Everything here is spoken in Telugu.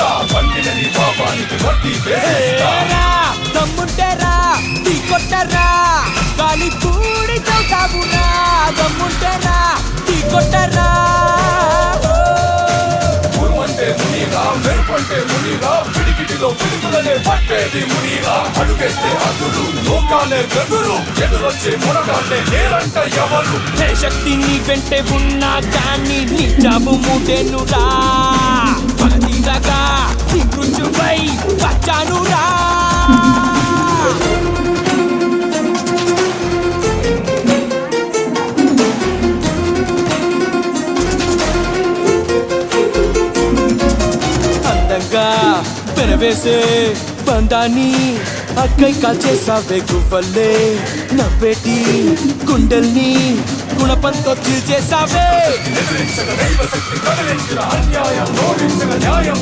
వేసిస్తా పండిన నీ పాపానికి వడ్డీ వేసిస్తా దమ్ముంటేరా నీ కొట్టరా గాలి పూడి చౌతావురా దమ్ముంటేరా నీ కొట్టరా ఉరుమంటే మునిగా మెరుపంటే మునిగా పిడికిటిలో పిడుగులనే పట్టేది మునిగా అడుగేస్తే అదురు లోకాలే బెదురు ఎదురొచ్చే మునగాళ్ళే నేరంట ఎవరు ఏ శక్తి నీ వెంటే ఉన్నా కానీ నీ జాబు మూటేనురా పగతీరగా నీ మృత్యువై వచ్చానురా అందంగా పెనవేసే బంధాన్ని అక్కై కాల్చేసావే గువ్వల్లే నవ్వేటి గుండెల్ని గుణపంతో చీల్చేసావే ఎదిరించగ దైవ శక్తి కదిలించిన అన్యాయం ఓడించగ న్యాయం